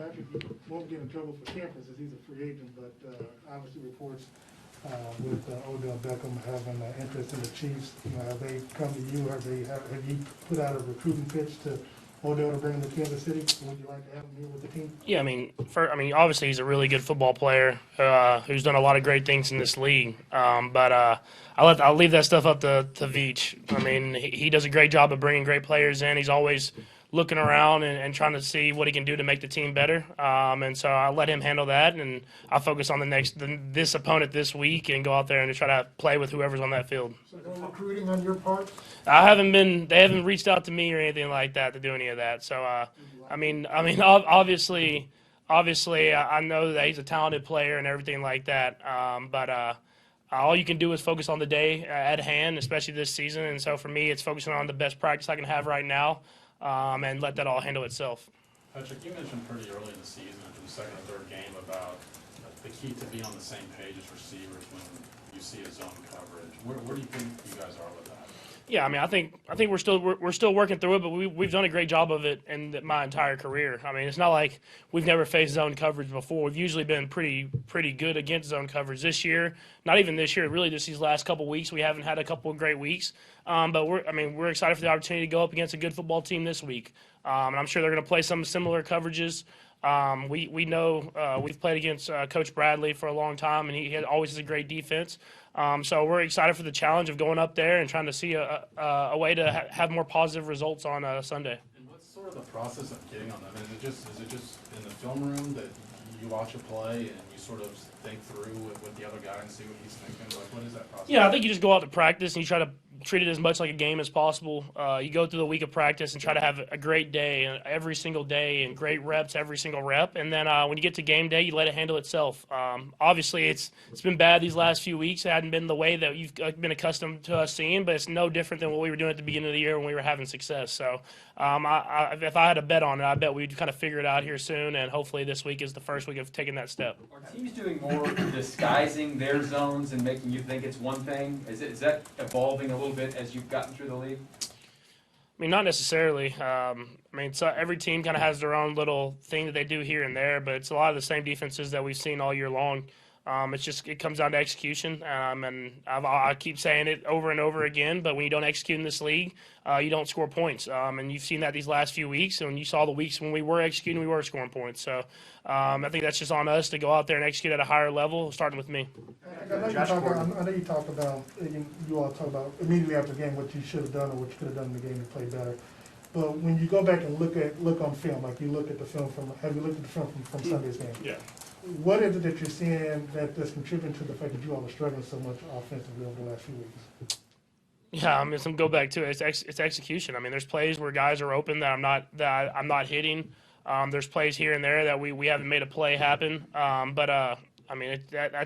Patrick, you won't get in trouble for campus as he's a free agent, but obviously reports with Odell Beckham having interest in the Chiefs. Have they come to you? Have you put out a recruiting pitch to Odell to bring him to Kansas City? Would you like to have him here with the team? Yeah, obviously he's a really good football player who's done a lot of great things in this league. But I'll leave that stuff up to Veach. I mean, he does a great job of bringing great players in. He's always looking around and trying to see what he can do to make the team better. And so I'll let him handle that, and I'll focus on this opponent this week and go out there and try to play with whoever's on that field. So no recruiting on your part? They haven't reached out to me or anything like that to do any of that. So, obviously, I know that he's a talented player and everything like that. But all you can do is focus on the day at hand, especially this season. And so for me, it's focusing on the best practice I can have right now. And let that all handle itself. Patrick, you mentioned pretty early in the season, in the second or third game, about the key to be on the same page as receivers when you see a zone coverage. Where do you think you guys are with that? Yeah, I mean, I think we're still working through it, but we've done a great job of it in my entire career. I mean, it's not like we've never faced zone coverage before. We've usually been pretty good against zone coverage. This year, not even this year, really just these last couple weeks, we haven't had a couple of great weeks. But we're excited for the opportunity to go up against a good football team this week. And I'm sure they're going to play some similar coverages. We know we've played against Coach Bradley for a long time, and he always has a great defense. So we're excited for the challenge of going up there and trying to see a way to have more positive results on Sunday. And what's sort of the process of getting on them? Is it just in the film room that you watch a play and you sort of think through with the other guy and see what he's thinking? Like, what is that process? Yeah, I think you just go out to practice and you try to treat it as much like a game as possible. You go through the week of practice and try to have a great day every single day and great reps every single rep. And then when you get to game day, you let it handle itself. Obviously, it's been bad these last few weeks. It hadn't been the way that you've been accustomed to us seeing, but it's no different than what we were doing at the beginning of the year when we were having success. So if I had to bet on it, I bet we'd kind of figure it out here soon, and hopefully this week is the first week of taking that step. Are teams doing more disguising their zones and making you think it's one thing? Is that evolving a little bit as you've gotten through the league? I mean, not necessarily. So every team kind of has their own little thing that they do here and there, but it's a lot of the same defenses that we've seen all year long. It comes down to execution, and I keep saying it over and over again, but when you don't execute in this league, you don't score points. And you've seen that these last few weeks, and you saw the weeks when we were executing, we were scoring points. So I think that's just on us to go out there and execute at a higher level, starting with me. I know you talked about, you all talk about immediately after the game what you should have done or what you could have done in the game to play better. But when you go back and look on film, like you look at the film have you looked at the film from Sunday's game? Yeah. What is it that you're seeing that's contributing to the fact that you all are struggling so much offensively over the last few weeks? Yeah, go back to it. It's execution. I mean, there's plays where guys are open that I'm not hitting. There's plays here and there that we haven't made a play happen. That's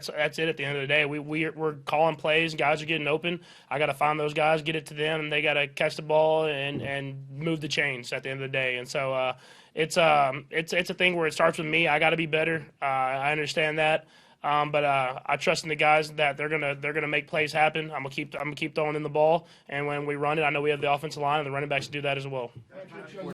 it. At the end of the day, we're calling plays. Guys are getting open. I got to find those guys, get it to them, and they got to catch the ball and move the chains at the end of the day. And so it's a thing where it starts with me. I got to be better. I understand that. But I trust in the guys that they're gonna make plays happen. I'm gonna keep throwing in the ball, and when we run it, I know we have the offensive line and the running backs to do that as well.